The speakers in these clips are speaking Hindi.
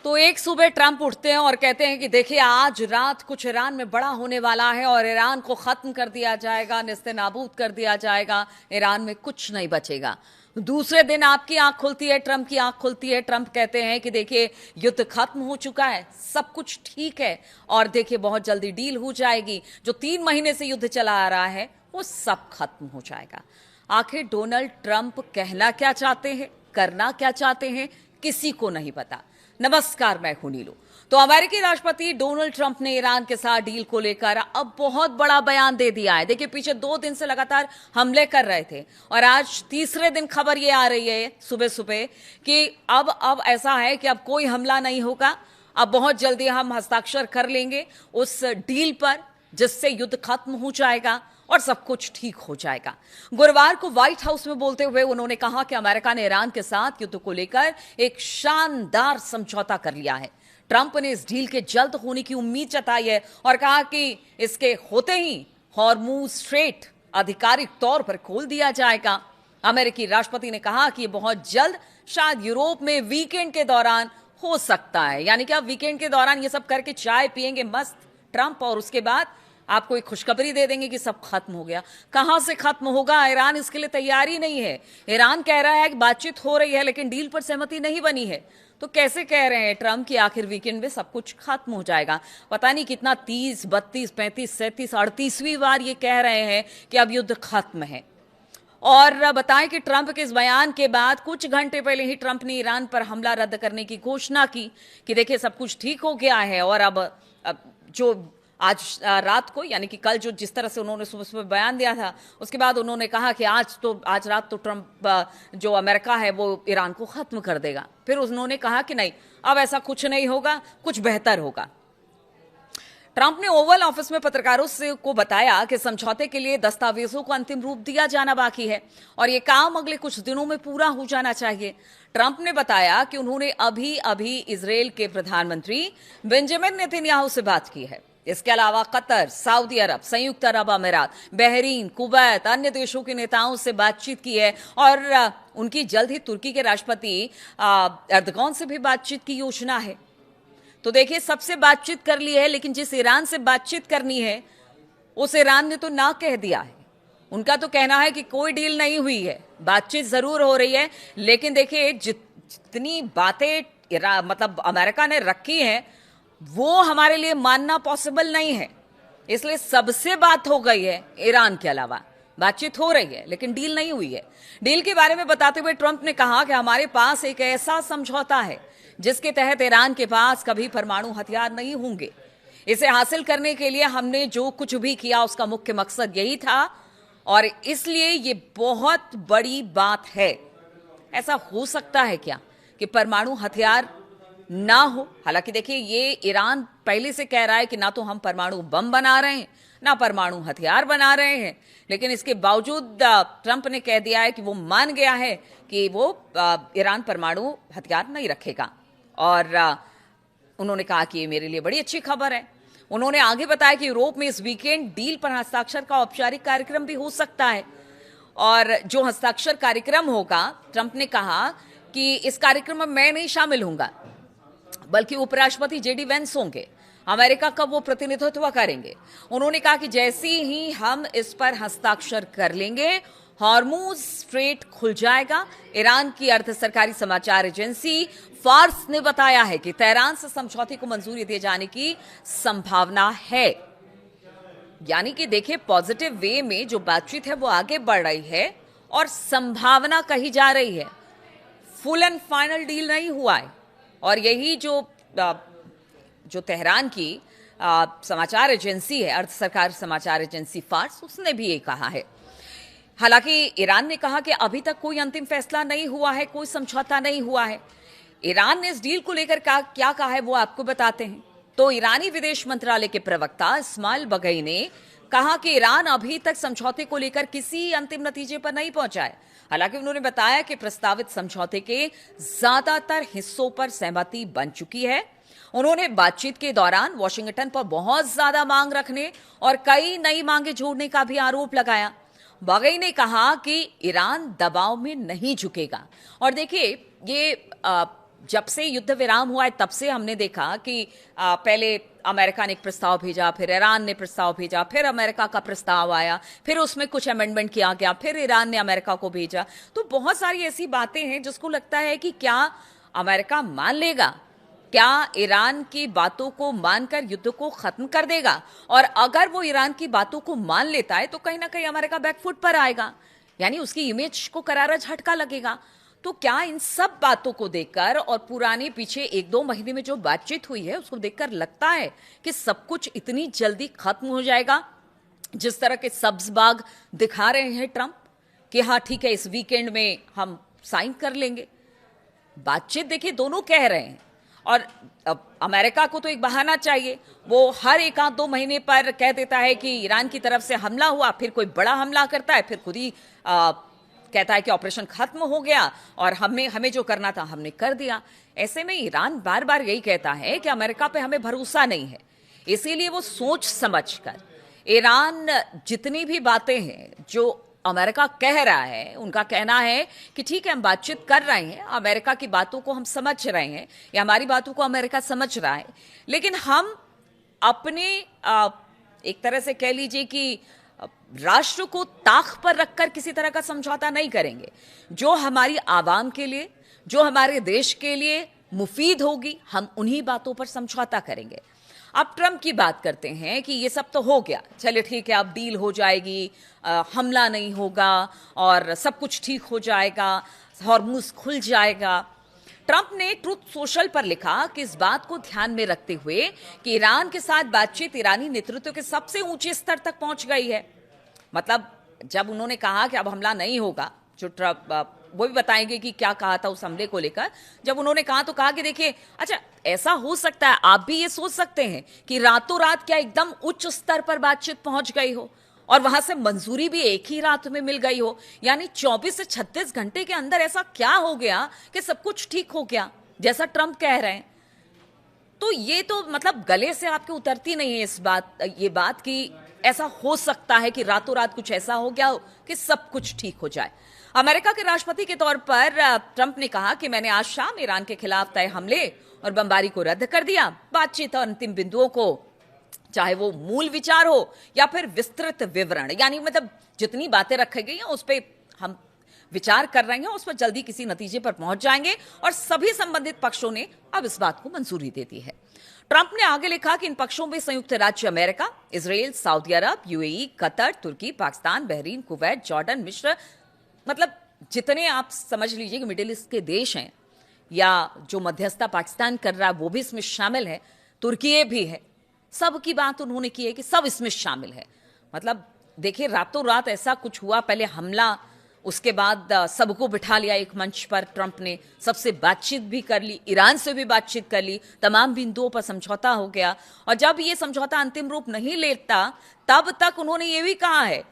तो एक सुबह ट्रंप उठते हैं और कहते हैं कि देखिए आज रात कुछ ईरान में बड़ा होने वाला है और ईरान को खत्म कर दिया जाएगा, नेस्तनाबूद कर दिया जाएगा, ईरान में कुछ नहीं बचेगा। दूसरे दिन आपकी आंख खुलती है, ट्रंप की आंख खुलती है, ट्रंप कहते हैं कि देखिए युद्ध खत्म हो चुका है, सब कुछ ठीक है और देखिए बहुत जल्दी डील हो जाएगी, जो 3 महीने से युद्ध चला आ रहा है वो सब खत्म हो जाएगा। आखिर डोनाल्ड ट्रंप कहना क्या चाहते हैं, करना क्या चाहते हैं, किसी को नहीं पता। नमस्कार, मैं हूं नीलू। तो अमेरिकी राष्ट्रपति डोनाल्ड ट्रंप ने ईरान के साथ डील को लेकर अब बहुत बड़ा बयान दे दिया है। देखिए पीछे 2 दिन से लगातार हमले कर रहे थे और आज तीसरे दिन खबर ये आ रही है सुबह सुबह कि अब ऐसा है कि अब कोई हमला नहीं होगा, अब बहुत जल्दी हम हस्ताक्षर कर लेंगे उस डील पर जिससे युद्ध खत्म हो जाएगा और सब कुछ ठीक हो जाएगा। गुरुवार को व्हाइट हाउस में बोलते हुए उन्होंने कहा कि अमेरिका ने ईरान के साथ युद्ध को लेकर एक शानदार समझौता कर लिया है। ट्रंप ने इस डील के जल्द होने की उम्मीद जताई है और कहा कि इसके होते ही हॉर्मुज स्ट्रेट आधिकारिक तौर पर खोल दिया जाएगा। अमेरिकी राष्ट्रपति ने कहा कि यह बहुत जल्द शायद यूरोप में वीकेंड के दौरान हो सकता है, यानी कि आप वीकेंड के दौरान ये सब करके चाय पिएंगे मस्त ट्रंप और उसके बाद आपको एक खुशखबरी दे देंगे कि सब खत्म हो गया। कहां से खत्म होगा, ईरान इसके लिए तैयार ही नहीं है। ईरान कह रहा है कि बातचीत हो रही है लेकिन डील पर सहमति नहीं बनी है। तो कैसे कह रहे हैं ट्रंप कि आखिर वीकेंड में सब कुछ खत्म हो जाएगा। पता नहीं कितना 30, 32, 35, 37, 38वीं बार ये कह रहे हैं कि अब युद्ध खत्म है। और बताएं कि ट्रंप के इस बयान के बाद कुछ घंटे पहले ही ट्रंप ने ईरान पर हमला रद्द करने की घोषणा की कि देखिए सब कुछ ठीक हो गया है। और अब जो आज रात को, यानी कि कल जो जिस तरह से उन्होंने सुबह सुबह बयान दिया था, उसके बाद उन्होंने कहा कि आज रात तो ट्रंप जो अमेरिका है वो ईरान को खत्म कर देगा। फिर उन्होंने कहा कि नहीं, अब ऐसा कुछ नहीं होगा, कुछ बेहतर होगा। ट्रंप ने ओवल ऑफिस में पत्रकारों को बताया कि समझौते के लिए दस्तावेजों को अंतिम रूप दिया जाना बाकी है और यह काम अगले कुछ दिनों में पूरा हो जाना चाहिए। ट्रंप ने बताया कि उन्होंने अभी इजरायल के प्रधानमंत्री बेंजामिन नेतन्याहू से बात की है। इसके अलावा कतर, सऊदी अरब, संयुक्त अरब अमीरात, बहरीन, कुवैत, अन्य देशों के नेताओं से बातचीत की है और उनकी जल्द ही तुर्की के राष्ट्रपति एर्दोगान से भी बातचीत की योजना है। तो देखिए सबसे बातचीत कर ली है, लेकिन जिस ईरान से बातचीत करनी है उस ईरान ने तो ना कह दिया है। उनका तो कहना है कि कोई डील नहीं हुई है, बातचीत जरूर हो रही है, लेकिन देखिए जितनी बातें मतलब अमेरिका ने रखी हैं वो हमारे लिए मानना पॉसिबल नहीं है। इसलिए सबसे बात हो गई है, ईरान के अलावा बातचीत हो रही है लेकिन डील नहीं हुई है। डील के बारे में बताते हुए ट्रंप ने कहा कि हमारे पास एक ऐसा समझौता है जिसके तहत ईरान के पास कभी परमाणु हथियार नहीं होंगे। इसे हासिल करने के लिए हमने जो कुछ भी किया उसका मुख्य मकसद यही था और इसलिए ये बहुत बड़ी बात है। ऐसा हो सकता है क्या कि परमाणु हथियार ना हो? हालांकि देखिए ये ईरान पहले से कह रहा है कि ना तो हम परमाणु बम बना रहे हैं ना परमाणु हथियार बना रहे हैं, लेकिन इसके बावजूद ट्रंप ने कह दिया है कि वो मान गया है कि वो ईरान परमाणु हथियार नहीं रखेगा और उन्होंने कहा कि ये मेरे लिए बड़ी अच्छी खबर है। उन्होंने आगे बताया कि यूरोप में इस वीकेंड डील पर हस्ताक्षर का औपचारिक कार्यक्रम भी हो सकता है और जो हस्ताक्षर कार्यक्रम होगा, ट्रंप ने कहा कि इस कार्यक्रम में मैं नहीं शामिल होऊंगा बल्कि उपराष्ट्रपति जेडी वेंस होंगे, अमेरिका का वो प्रतिनिधित्व करेंगे। उन्होंने कहा कि जैसे ही हम इस पर हस्ताक्षर कर लेंगे हॉर्मुज स्ट्रेट खुल जाएगा। ईरान की अर्ध सरकारी समाचार एजेंसी फार्स ने बताया है कि तेहरान से समझौते को मंजूरी दिए जाने की संभावना है। यानी कि देखिए पॉजिटिव वे में जो बातचीत है वो आगे बढ़ रही है और संभावना कही जा रही है। फुल एंड फाइनल डील नहीं हुआ है और यही जो तेहरान की समाचार एजेंसी है, अर्ध सरकार समाचार एजेंसी फार्स, उसने भी ये कहा है। हालांकि ईरान ने कहा कि अभी तक कोई अंतिम फैसला नहीं हुआ है, कोई समझौता नहीं हुआ है। ईरान ने इस डील को लेकर क्या कहा है वो आपको बताते हैं। तो ईरानी विदेश मंत्रालय के प्रवक्ता इस्माइल बगई ने कहा कि ईरान अभी तक समझौते को लेकर किसी अंतिम नतीजे पर नहीं पहुंचा है। हालांकि उन्होंने बताया कि प्रस्तावित समझौते के ज्यादातर हिस्सों पर सहमति बन चुकी है। उन्होंने बातचीत के दौरान वॉशिंगटन पर बहुत ज्यादा मांग रखने और कई नई मांगे जोड़ने का भी आरोप लगाया। बगई ने कहा कि ईरान दबाव में नहीं झुकेगा और देखिए ये जब से युद्ध विराम हुआ है तब से हमने देखा कि पहले अमेरिका ने एक प्रस्ताव भेजा, फिर ईरान ने प्रस्ताव भेजा, फिर अमेरिका का प्रस्ताव आया, फिर उसमें कुछ अमेंडमेंट किया गया, फिर ईरान ने अमेरिका को भेजा। तो बहुत सारी ऐसी बातें हैं जिसको लगता है कि क्या अमेरिका मान लेगा, क्या ईरान की बातों को मानकर युद्ध को खत्म कर देगा। और अगर वो ईरान की बातों को मान लेता है तो कहीं ना कहीं अमेरिका बैकफुट पर आएगा, यानी उसकी इमेज को करारा झटका लगेगा। तो क्या इन सब बातों को देखकर और पुराने पीछे 1-2 महीने में जो बातचीत हुई है उसको देखकर लगता है कि सब कुछ इतनी जल्दी खत्म हो जाएगा जिस तरह के सब्ज बाग दिखा रहे हैं ट्रंप कि हाँ ठीक है इस वीकेंड में हम साइन कर लेंगे। बातचीत देखिए दोनों कह रहे हैं, और अमेरिका को तो एक बहाना चाहिए। वो हर 1-2 महीने पर कह देता है कि ईरान की तरफ से हमला हुआ, फिर कोई बड़ा हमला करता है, फिर खुद ही कहता है कि ऑपरेशन खत्म हो गया और हमें जो करना था हमने कर दिया। ऐसे में ईरान बार बार यही कहता है कि अमेरिका पे हमें भरोसा नहीं है, इसीलिए वो सोच समझकर ईरान जितनी भी बातें हैं जो अमेरिका कह रहा है, उनका कहना है कि ठीक है हम बातचीत कर रहे हैं, अमेरिका की बातों को हम समझ रहे हैं या हमारी बातों को अमेरिका समझ रहा है, लेकिन हम अपने एक तरह से कह लीजिए कि राष्ट्र को ताक पर रखकर किसी तरह का समझौता नहीं करेंगे। जो हमारी आवाम के लिए, जो हमारे देश के लिए मुफीद होगी, हम उन्हीं बातों पर समझौता करेंगे। अब ट्रंप की बात करते हैं कि ये सब तो हो गया, चलिए ठीक है अब डील हो जाएगी, हमला नहीं होगा और सब कुछ ठीक हो जाएगा, हॉर्मुज़ खुल जाएगा। ट्रंप ने ट्रुथ सोशल पर लिखा कि इस बात को ध्यान में रखते हुए कि ईरान के साथ बातचीत ईरानी नेतृत्व के सबसे ऊंचे स्तर तक पहुंच गई है। मतलब जब उन्होंने कहा कि अब हमला नहीं होगा, जो ट्रंप वो भी बताएंगे कि क्या कहा था उस हमले को लेकर, जब उन्होंने कहा तो कहा कि देखिए अच्छा ऐसा हो सकता है, आप भी ये सोच सकते हैं कि रातों रात क्या एकदम उच्च स्तर पर बातचीत पहुंच गई हो और वहां से मंजूरी भी एक ही रात में मिल गई हो, यानी 24 से 36 घंटे के अंदर ऐसा क्या हो गया कि सब कुछ ठीक हो गया जैसा ट्रंप कह रहे हैं। तो ये तो मतलब गले से आपके उतरती नहीं है ये बात कि ऐसा हो सकता है कि रातों रात कुछ ऐसा हो गया हो कि सब कुछ ठीक हो जाए। अमेरिका के राष्ट्रपति के तौर पर ट्रंप ने कहा कि मैंने आज शाम ईरान के खिलाफ तय हमले और बमबारी को रद्द कर दिया। बातचीत और अंतिम बिंदुओं को, चाहे वो मूल विचार हो या फिर विस्तृत विवरण, यानी मतलब जितनी बातें रखी गई हैं उस पर हम विचार कर रहे हैं, उस पर जल्दी किसी नतीजे पर पहुंच जाएंगे और सभी संबंधित पक्षों ने अब इस बात को मंजूरी दे दी है। ट्रंप ने आगे लिखा कि इन पक्षों में संयुक्त राज्य अमेरिका, इजराइल, सऊदी अरब, यूएई, कतर, तुर्की, पाकिस्तान, बहरीन, कुवैत, जॉर्डन, मिस्र, मतलब जितने आप समझ लीजिए कि मिडिल ईस्ट के देश हैं या जो मध्यस्थता पाकिस्तान कर रहा है वो भी इसमें शामिल है, तुर्की भी है, सब की बात उन्होंने की है कि सब इसमें शामिल है। मतलब देखिए रातों रात ऐसा कुछ हुआ, पहले हमला, उसके बाद सबको बिठा लिया एक मंच पर, ट्रंप ने सबसे बातचीत भी कर ली, ईरान से भी बातचीत कर ली, तमाम बिंदुओं पर समझौता हो गया। और जब ये समझौता अंतिम रूप नहीं लेता तब तक उन्होंने ये भी कहा है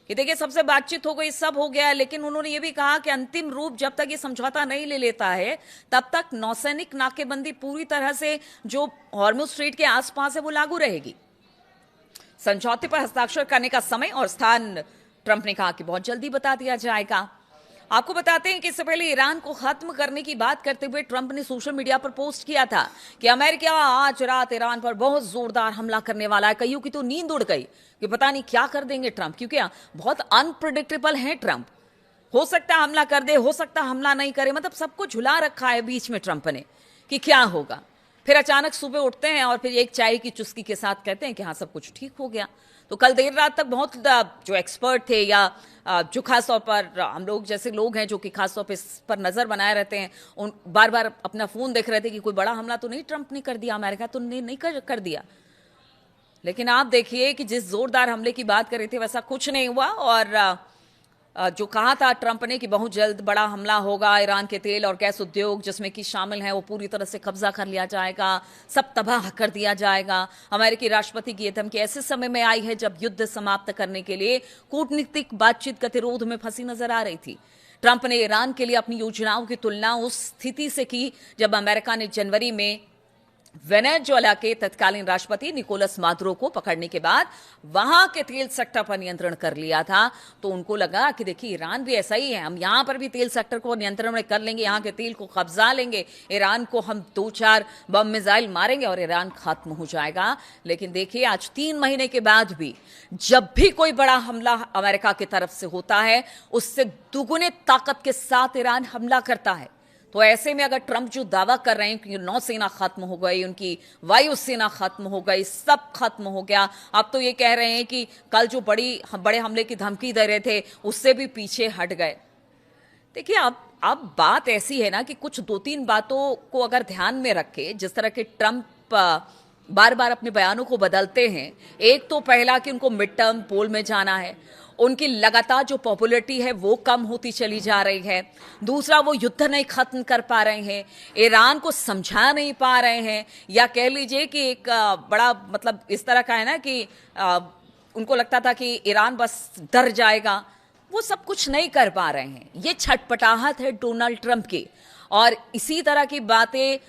कि देखिए सबसे बातचीत हो गई, सब हो गया, लेकिन उन्होंने ये भी कहा कि अंतिम रूप जब तक ये समझौता नहीं ले लेता है तब तक नौसैनिक नाकेबंदी पूरी तरह से जो हॉर्मुज़ स्ट्रेट के आसपास है वो लागू रहेगी। समझौते पर हस्ताक्षर करने का समय और स्थान ट्रंप ने कहा कि बहुत जल्दी बता दिया जाएगा। आपको बताते हैं कि इससे पहले ईरान को खत्म करने की बात करते हुए ट्रंप ने सोशल मीडिया पर पोस्ट किया था कि अमेरिका आज रात ईरान पर बहुत जोरदार हमला करने वाला है। कईयों की तो नींद उड़ गई कि पता नहीं क्या कर देंगे ट्रंप, क्योंकि बहुत अनप्रेडिक्टेबल है ट्रंप। हो सकता है हमला कर दे, हो सकता है हमला नहीं करे, मतलब सबको झुला रखा है बीच में ट्रंप ने कि क्या होगा। फिर अचानक सुबह उठते हैं और फिर एक चाय की चुस्की के साथ कहते हैं कि हाँ सब कुछ ठीक हो गया। तो कल देर रात तक बहुत जो एक्सपर्ट थे या जो खास तौर पर हम लोग जैसे लोग हैं जो कि खास तौर पर इस पर नजर बनाए रहते हैं, उन बार बार अपना फोन देख रहे थे कि कोई बड़ा हमला तो नहीं ट्रंप ने कर दिया, अमेरिका तो नहीं कर दिया। लेकिन आप देखिए कि जिस जोरदार हमले की बात कर रहे थे वैसा कुछ नहीं हुआ। और जो कहा था ट्रंप ने कि बहुत जल्द बड़ा हमला होगा, ईरान के तेल और गैस उद्योग जिसमें कि शामिल है वो पूरी तरह से कब्जा कर लिया जाएगा, सब तबाह कर दिया जाएगा। अमेरिकी राष्ट्रपति की यह धमकी ऐसे समय में आई है जब युद्ध समाप्त करने के लिए कूटनीतिक बातचीत गतिरोध में फंसी नजर आ रही थी। ट्रंप ने ईरान के लिए अपनी योजनाओं की तुलना उस स्थिति से की जब अमेरिका ने जनवरी में वेनेजुएला के तत्कालीन राष्ट्रपति निकोलस मादुरो को पकड़ने के बाद वहां के तेल सेक्टर पर नियंत्रण कर लिया था। तो उनको लगा कि देखिए ईरान भी ऐसा ही है, हम यहां पर भी तेल सेक्टर को नियंत्रण में कर लेंगे, यहां के तेल को कब्जा लेंगे, ईरान को हम 2-4 बम मिसाइल मारेंगे और ईरान खत्म हो जाएगा। लेकिन देखिए आज 3 महीने के बाद भी जब भी कोई बड़ा हमला अमेरिका की तरफ से होता है, उससे दुगुने ताकत के साथ ईरान हमला करता है। तो ऐसे में अगर ट्रंप जो दावा कर रहे हैं कि नौसेना खत्म हो गई, उनकी वायुसेना खत्म हो गई, सब खत्म हो गया, अब तो ये कह रहे हैं कि कल जो बड़े हमले की धमकी दे रहे थे उससे भी पीछे हट गए। देखिए अब बात ऐसी है ना कि कुछ 2-3 बातों को अगर ध्यान में रखे, जिस तरह के ट्रंप बार बार अपने बयानों को बदलते हैं। एक तो पहला कि उनको मिड टर्म पोल में जाना है, उनकी लगातार जो पॉपुलैरिटी है वो कम होती चली जा रही है। दूसरा, वो युद्ध नहीं खत्म कर पा रहे हैं, ईरान को समझा नहीं पा रहे हैं, या कह लीजिए कि एक बड़ा मतलब इस तरह का है ना कि उनको लगता था कि ईरान बस डर जाएगा, वो सब कुछ नहीं कर पा रहे हैं। ये छटपटाहट है डोनाल्ड ट्रंप की। और इसी तरह की बातें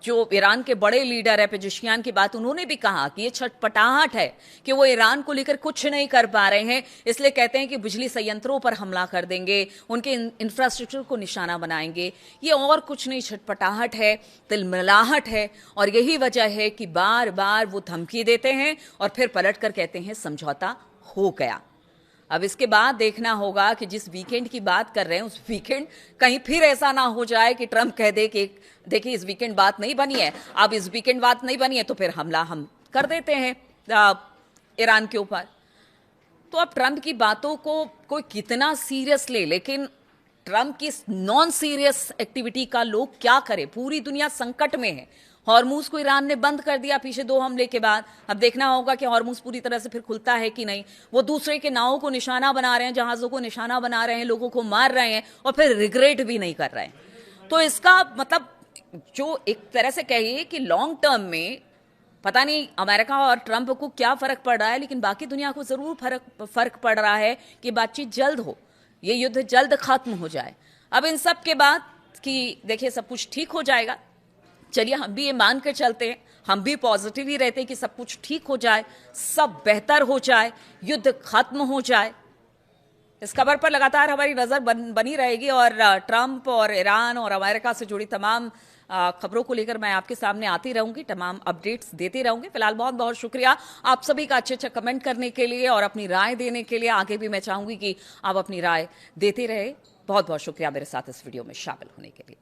जो ईरान के बड़े लीडर है पेजेशियान की बात, उन्होंने भी कहा कि ये छटपटाहट है कि वो ईरान को लेकर कुछ नहीं कर पा रहे हैं, इसलिए कहते हैं कि बिजली संयंत्रों पर हमला कर देंगे, उनके इंफ्रास्ट्रक्चर को निशाना बनाएंगे। ये और कुछ नहीं, छटपटाहट है, तिलमिलाहट है। और यही वजह है कि बार बार वो धमकी देते हैं और फिर पलट कर कहते हैं समझौता हो गया। अब इसके बाद देखना होगा कि जिस वीकेंड की बात कर रहे हैं उस वीकेंड कहीं फिर ऐसा ना हो जाए कि ट्रंप कह दे कि देखिए इस वीकेंड बात नहीं बनी है, अब इस वीकेंड बात नहीं बनी है तो फिर हमला हम कर देते हैं ईरान के ऊपर। तो अब ट्रंप की बातों को कोई कितना सीरियस ले, लेकिन ट्रंप की नॉन सीरियस एक्टिविटी का लोग क्या करें, पूरी दुनिया संकट में है। हॉर्मूज को ईरान ने बंद कर दिया पीछे 2 हमले के बाद। अब देखना होगा कि हॉर्मूज पूरी तरह से फिर खुलता है कि नहीं। वो दूसरे के नावों को निशाना बना रहे हैं, जहाजों को निशाना बना रहे हैं, लोगों को मार रहे हैं और फिर रिग्रेट भी नहीं कर रहे हैं। तो इसका मतलब जो एक तरह से कहिए कि लॉन्ग टर्म में पता नहीं अमेरिका और ट्रंप को क्या फर्क पड़ रहा है, लेकिन बाकी दुनिया को जरूर फर्क पड़ रहा है कि बातचीत जल्द हो, ये युद्ध जल्द खत्म हो जाए। अब इन सब के बाद कि देखिए सब कुछ ठीक हो जाएगा, चलिए हम भी ये मान कर चलते हैं, हम भी पॉजिटिव ही रहते हैं कि सब कुछ ठीक हो जाए, सब बेहतर हो जाए, युद्ध खत्म हो जाए। इस खबर पर लगातार हमारी नजर बनी रहेगी और ट्रंप और ईरान और अमेरिका से जुड़ी तमाम खबरों को लेकर मैं आपके सामने आती रहूंगी, तमाम अपडेट्स देती रहूंगी। फिलहाल बहुत बहुत शुक्रिया आप सभी का अच्छे कमेंट करने के लिए और अपनी राय देने के लिए। आगे भी मैं चाहूंगी कि आप अपनी राय देते रहे। बहुत बहुत शुक्रिया मेरे साथ इस वीडियो में शामिल होने के लिए।